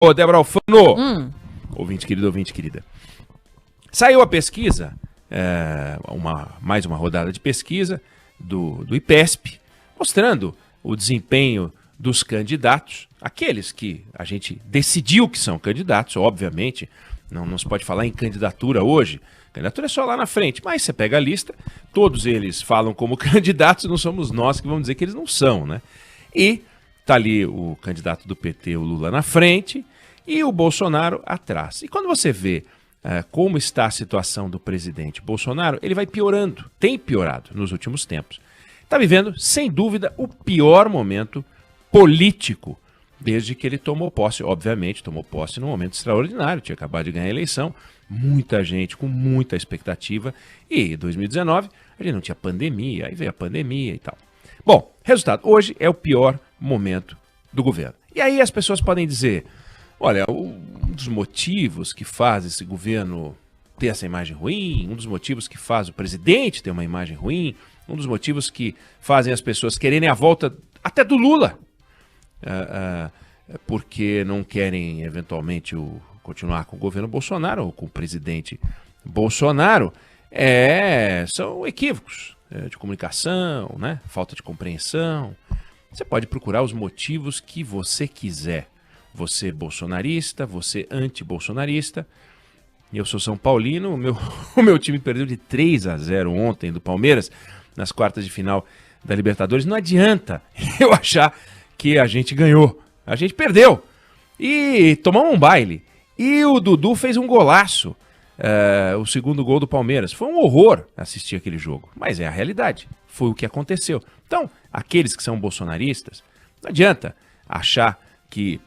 Ô, Débora Alfano, Hum. ouvinte querido, ouvinte querida. Saiu a pesquisa, mais uma rodada de pesquisa do IPESP, mostrando o desempenho dos candidatos, aqueles que a gente decidiu que são candidatos, obviamente, não se pode falar em candidatura hoje, candidatura é só lá na frente, mas você pega a lista, todos eles falam como candidatos, não somos nós que vamos dizer que eles não são, né? E tá ali o candidato do PT, o Lula, na frente e o Bolsonaro atrás. E quando você vê como está a situação do presidente Bolsonaro, ele vai piorando, tem piorado nos últimos tempos. Está vivendo, sem dúvida, o pior momento político desde que ele tomou posse. Obviamente, tomou posse num momento extraordinário, tinha acabado de ganhar a eleição, muita gente com muita expectativa, e em 2019 a gente não tinha pandemia, aí veio a pandemia e tal. Bom, resultado, hoje é o pior momento do governo. E aí as pessoas podem dizer, olha, um dos motivos que faz esse governo ter essa imagem ruim, um dos motivos que faz o presidente ter uma imagem ruim, um dos motivos que fazem as pessoas quererem a volta até do Lula, porque não querem eventualmente continuar com o governo Bolsonaro ou com o presidente Bolsonaro, são equívocos de comunicação, né? Falta de compreensão. Você pode procurar os motivos que você quiser. Você bolsonarista, você anti-bolsonarista. Eu sou São Paulino, o meu time perdeu de 3-0 ontem do Palmeiras, nas quartas de final da Libertadores. Não adianta eu achar que a gente ganhou. A gente perdeu. E tomamos um baile. E o Dudu fez um golaço. O segundo gol do Palmeiras. Foi um horror assistir aquele jogo. Mas é a realidade. Foi o que aconteceu. Então, aqueles que são bolsonaristas, não adianta achar que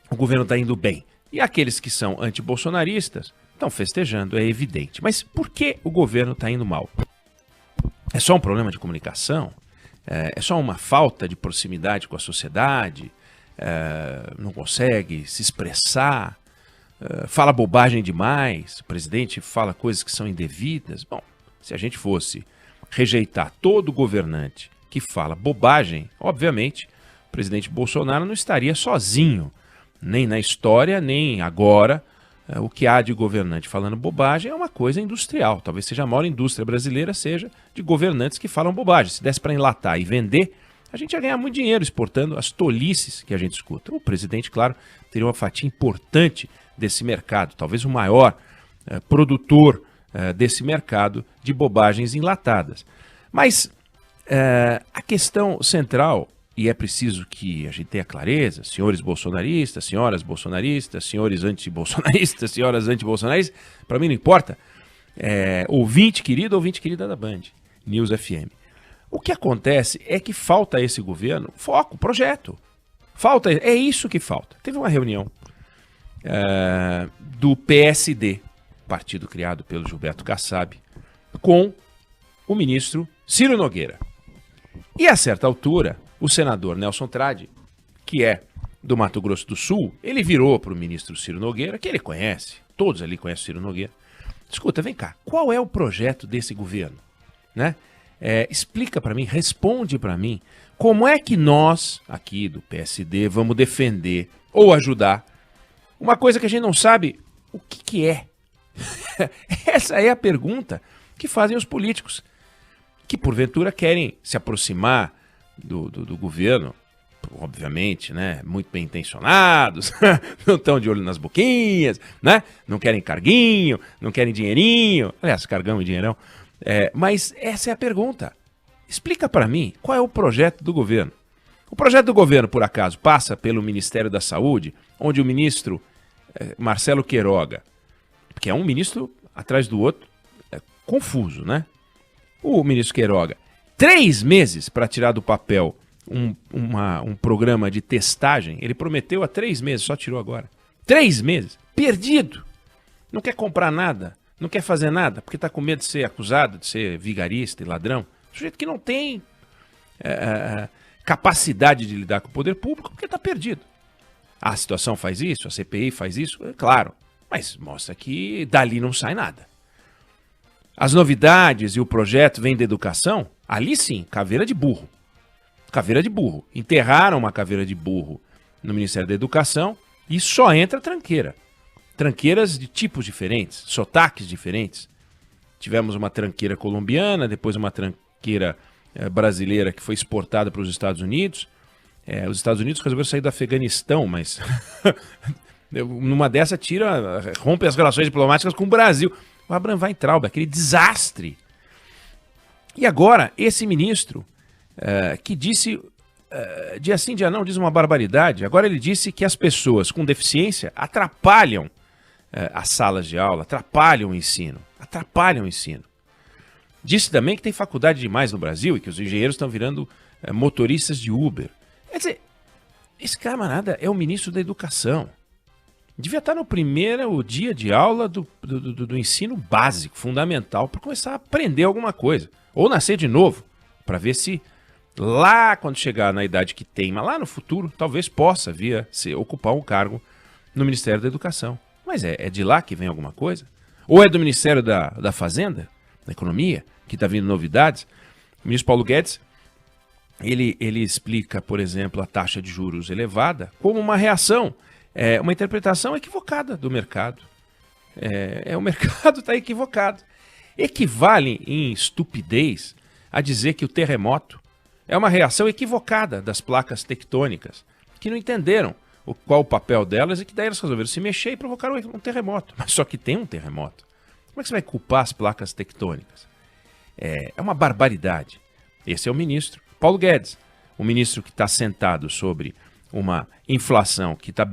o governo está indo bem. E aqueles que são anti-bolsonaristas estão festejando, é evidente. Mas por que o governo está indo mal? É só um problema de comunicação? É só uma falta de proximidade com a sociedade? Não consegue se expressar? Fala bobagem demais? O presidente fala coisas que são indevidas? Bom, se a gente fosse rejeitar todo governante que fala bobagem, obviamente, o presidente Bolsonaro não estaria sozinho, nem na história, nem agora. O que há de governante falando bobagem é uma coisa industrial. Talvez seja a maior indústria brasileira, seja de governantes que falam bobagem. Se desse para enlatar e vender, a gente ia ganhar muito dinheiro exportando as tolices que a gente escuta. O presidente, claro, teria uma fatia importante desse mercado, talvez o maior produtor desse mercado de bobagens enlatadas. Mas a questão central, e é preciso que a gente tenha clareza, senhores bolsonaristas, senhoras bolsonaristas, senhores anti-bolsonaristas, senhoras anti-bolsonaristas, para mim não importa, ouvinte querida da Band, News FM. O que acontece é que falta a esse governo foco, projeto. É isso que falta. Teve uma reunião do PSD, partido criado pelo Gilberto Kassab, com o ministro Ciro Nogueira. E a certa altura, o senador Nelson Trade, que é do Mato Grosso do Sul, ele virou para o ministro Ciro Nogueira, que ele conhece, todos ali conhecem o Ciro Nogueira. Escuta, vem cá, qual é o projeto desse governo? Né? Explica para mim, responde para mim, como é que nós, aqui do PSD, vamos defender ou ajudar uma coisa que a gente não sabe o que é. Essa é a pergunta que fazem os políticos, que porventura querem se aproximar do governo, obviamente, né, muito bem intencionados, não estão de olho nas boquinhas, né, não querem carguinho, não querem dinheirinho, aliás, cargão e dinheirão, mas essa é a pergunta. Explica para mim qual é o projeto do governo. O projeto do governo, por acaso, passa pelo Ministério da Saúde, onde o ministro Marcelo Queiroga, que é um ministro atrás do outro, confuso, né? O ministro Queiroga, 3 meses para tirar do papel um programa de testagem. Ele prometeu há 3 meses, só tirou agora. 3 meses, perdido. Não quer comprar nada, não quer fazer nada, porque está com medo de ser acusado, de ser vigarista e ladrão. Sujeito que não tem capacidade de lidar com o poder público, porque está perdido. A situação faz isso, a CPI faz isso, é claro. Mas mostra que dali não sai nada. As novidades e o projeto vêm da educação, ali sim, caveira de burro. Caveira de burro. Enterraram uma caveira de burro no Ministério da Educação E só entra tranqueira. Tranqueiras de tipos diferentes, sotaques diferentes. Tivemos uma tranqueira colombiana, depois uma tranqueira brasileira que foi exportada para os Estados Unidos. Os Estados Unidos resolveram sair do Afeganistão, mas numa dessa rompe as relações diplomáticas com o Brasil. O Abraham Weintraub, aquele desastre. E agora, esse ministro que disse, dia sim, dia não, diz uma barbaridade. Agora ele disse que as pessoas com deficiência atrapalham as salas de aula, atrapalham o ensino. Disse também que tem faculdade demais no Brasil e que os engenheiros estão virando motoristas de Uber. Quer dizer, esse camarada é o ministro da Educação. Devia estar no primeiro dia de aula do ensino básico, fundamental, para começar a aprender alguma coisa. Ou nascer de novo, para ver se lá, quando chegar na idade que tem, mas lá no futuro, talvez possa vir a ocupar um cargo no Ministério da Educação. Mas é de lá que vem alguma coisa? Ou é do Ministério da Fazenda, da Economia, que está vindo novidades? O ministro Paulo Guedes, ele explica, por exemplo, a taxa de juros elevada como uma reação, uma interpretação equivocada do mercado. O mercado está equivocado. Equivale em estupidez a dizer que o terremoto é uma reação equivocada das placas tectônicas, que não entenderam qual o papel delas e que daí elas resolveram se mexer e provocaram um terremoto. Mas só que tem um terremoto. Como é que você vai culpar as placas tectônicas? É uma barbaridade. Esse é o ministro Paulo Guedes, o ministro que está sentado sobre uma inflação que está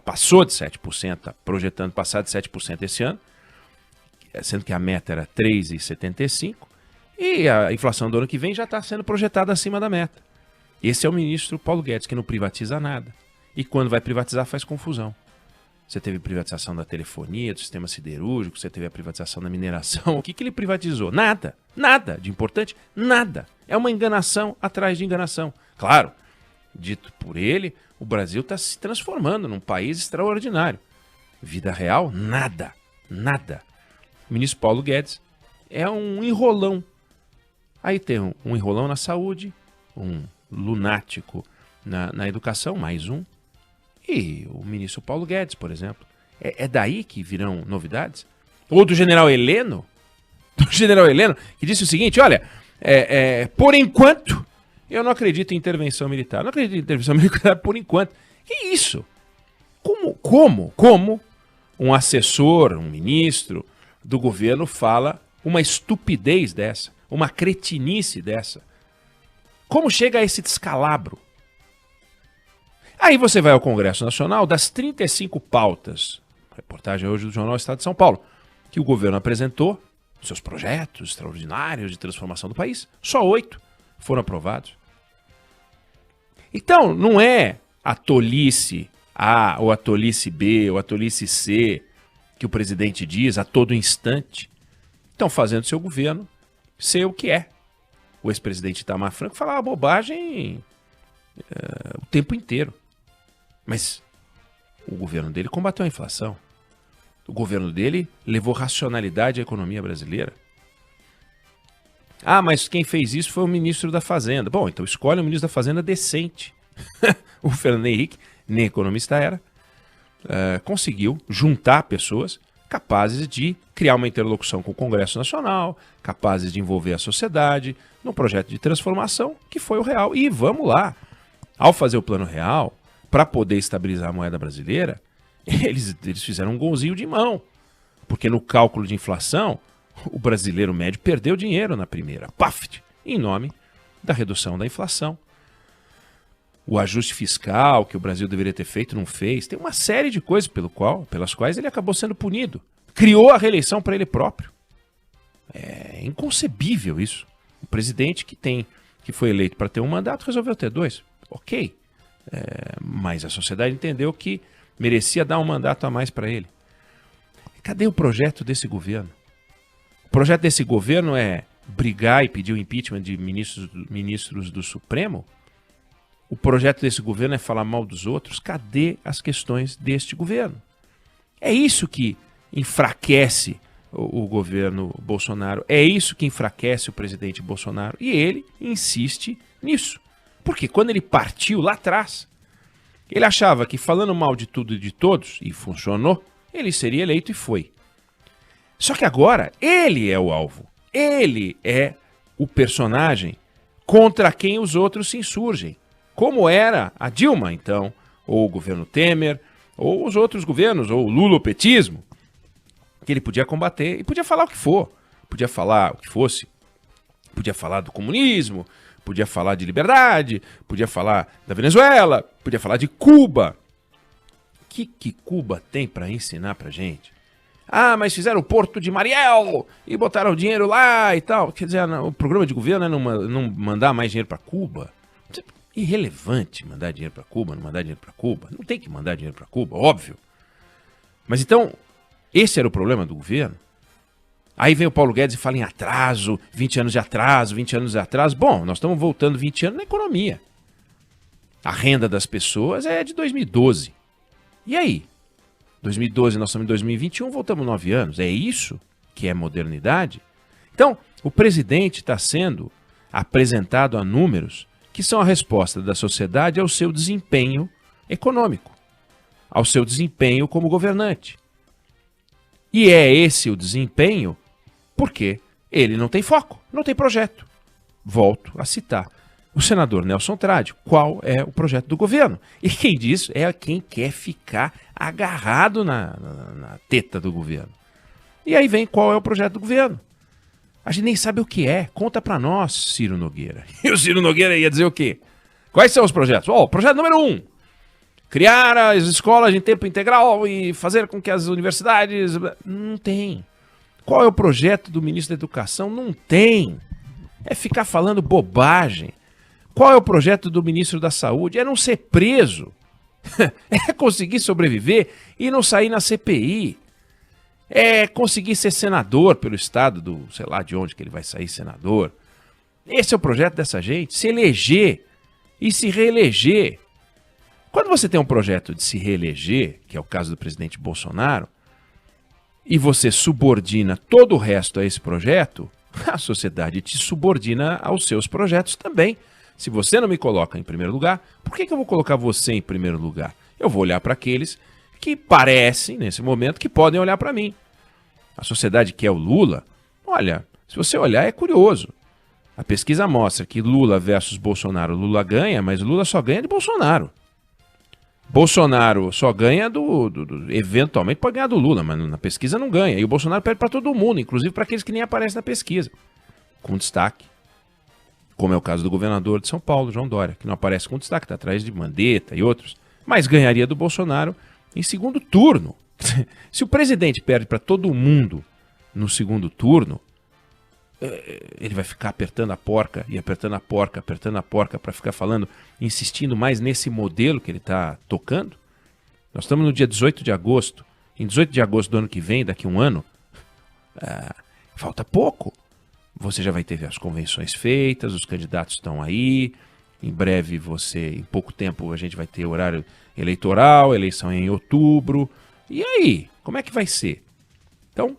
passou de 7%, está projetando passar de 7% esse ano, sendo que a meta era 3,75%, e a inflação do ano que vem já está sendo projetada acima da meta. Esse é o ministro Paulo Guedes, que não privatiza nada. E quando vai privatizar, faz confusão. Você teve privatização da telefonia, do sistema siderúrgico, você teve a privatização da mineração. O que ele privatizou? Nada. Nada de importante. Nada. É uma enganação atrás de enganação. Claro, dito por ele, o Brasil está se transformando num país extraordinário. Vida real? Nada. Nada. O ministro Paulo Guedes é um enrolão. Aí tem um enrolão na saúde, um lunático na educação, mais um. E o ministro Paulo Guedes, por exemplo. É daí que virão novidades? Ou do general Heleno? Do general Heleno, que disse o seguinte, olha, por enquanto, eu não acredito em intervenção militar. Não acredito em intervenção militar por enquanto. Que isso? Como um assessor, um ministro do governo fala uma estupidez dessa, uma cretinice dessa? Como chega a esse descalabro? Aí você vai ao Congresso Nacional, das 35 pautas, reportagem hoje do Jornal Estado de São Paulo, que o governo apresentou, seus projetos extraordinários de transformação do país, só 8 foram aprovados. Então, não é a tolice A, ou a tolice B, ou a tolice C, que o presidente diz a todo instante. Estão fazendo seu governo ser o que é. O ex-presidente Itamar Franco falava bobagem o tempo inteiro. Mas o governo dele combateu a inflação. O governo dele levou racionalidade à economia brasileira. Ah, mas quem fez isso foi o ministro da Fazenda. Bom, então escolhe um ministro da Fazenda decente. O Fernando Henrique, nem economista era, conseguiu juntar pessoas capazes de criar uma interlocução com o Congresso Nacional, capazes de envolver a sociedade num projeto de transformação que foi o real. E vamos lá, ao fazer o plano real, para poder estabilizar a moeda brasileira, eles fizeram um golzinho de mão. Porque no cálculo de inflação, o brasileiro médio perdeu dinheiro na primeira, em nome da redução da inflação. O ajuste fiscal que o Brasil deveria ter feito não fez. Tem uma série de coisas pelas quais ele acabou sendo punido. Criou a reeleição para ele próprio. É inconcebível isso. O presidente que foi eleito para ter um mandato resolveu ter 2. Ok. Mas a sociedade entendeu que merecia dar um mandato a mais para ele. Cadê o projeto desse governo? O projeto desse governo é brigar e pedir o impeachment de ministros do Supremo? O projeto desse governo é falar mal dos outros? Cadê as questões deste governo? É isso que enfraquece o governo Bolsonaro. É isso que enfraquece o presidente Bolsonaro. E ele insiste nisso. Porque quando ele partiu lá atrás, Ele achava que falando mal de tudo e de todos, e funcionou, ele seria eleito e foi. Só que agora ele é o alvo. Ele é o personagem contra quem os outros se insurgem. Como era a Dilma, então, ou o governo Temer, ou os outros governos, ou o lulopetismo, que ele podia combater e podia falar o que for. Podia falar o que fosse. Podia falar do comunismo, podia falar de liberdade, podia falar da Venezuela, podia falar de Cuba. O que Cuba tem para ensinar pra gente? Ah, mas fizeram o Porto de Mariel e botaram o dinheiro lá e tal. Quer dizer, o programa de governo é não mandar mais dinheiro para Cuba. Irrelevante mandar dinheiro para Cuba, não mandar dinheiro para Cuba. Não tem que mandar dinheiro para Cuba, óbvio. Mas então, esse era o problema do governo? Aí vem o Paulo Guedes e fala em atraso, 20 anos de atraso, 20 anos de atraso. Bom, nós estamos voltando 20 anos na economia. A renda das pessoas é de 2012. E aí? 2012, nós estamos em 2021, voltamos 9 anos. É isso que é modernidade? Então, o presidente está sendo apresentado a números que são a resposta da sociedade ao seu desempenho econômico, ao seu desempenho como governante. E é esse o desempenho porque ele não tem foco, não tem projeto. Volto a citar o senador Nelson Trade. Qual é o projeto do governo? E quem diz é quem quer ficar agarrado na teta do governo. E aí vem qual é o projeto do governo. A gente nem sabe o que é. Conta pra nós, Ciro Nogueira. E o Ciro Nogueira ia dizer o quê? Quais são os projetos? Projeto número 1. Criar as escolas em tempo integral e fazer com que as universidades... Não tem. Qual é o projeto do ministro da Educação? Não tem. É ficar falando bobagem. Qual é o projeto do ministro da Saúde? É não ser preso. É conseguir sobreviver e não sair na CPI. É conseguir ser senador pelo estado do, sei lá de onde que ele vai sair senador. Esse é o projeto dessa gente, se eleger e se reeleger. Quando você tem um projeto de se reeleger, que é o caso do presidente Bolsonaro, e você subordina todo o resto a esse projeto, a sociedade te subordina aos seus projetos também. Se você não me coloca em primeiro lugar, por que eu vou colocar você em primeiro lugar? Eu vou olhar para aqueles que parecem, nesse momento, que podem olhar para mim. A sociedade quer o Lula. Olha, se você olhar, é curioso. A pesquisa mostra que Lula versus Bolsonaro, Lula ganha, mas Lula só ganha de Bolsonaro. Bolsonaro só ganha eventualmente pode ganhar do Lula, mas na pesquisa não ganha. E o Bolsonaro perde para todo mundo, inclusive para aqueles que nem aparecem na pesquisa. Com destaque. Como é o caso do governador de São Paulo, João Dória, que não aparece com destaque, está atrás de Mandetta e outros. Mas ganharia do Bolsonaro em segundo turno. Se o presidente perde para todo mundo no segundo turno, ele vai ficar apertando a porca e apertando a porca, apertando a porca para ficar falando, insistindo mais nesse modelo que ele está tocando. Nós estamos no dia 18 de agosto. Em 18 de agosto do ano que vem, daqui a um ano, falta pouco. Você já vai ter as convenções feitas, os candidatos estão aí. Em breve em pouco tempo, a gente vai ter horário eleitoral, eleição em outubro. E aí, como é que vai ser? Então,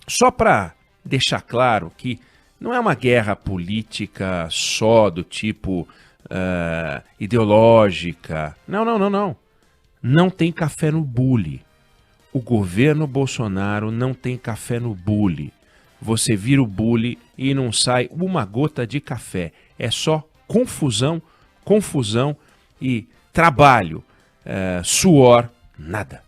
só para deixar claro que não é uma guerra política só do tipo ideológica. Não. Não tem café no bule. O governo Bolsonaro não tem café no bule. Você vira o bule e não sai uma gota de café. É só confusão e trabalho, suor, nada.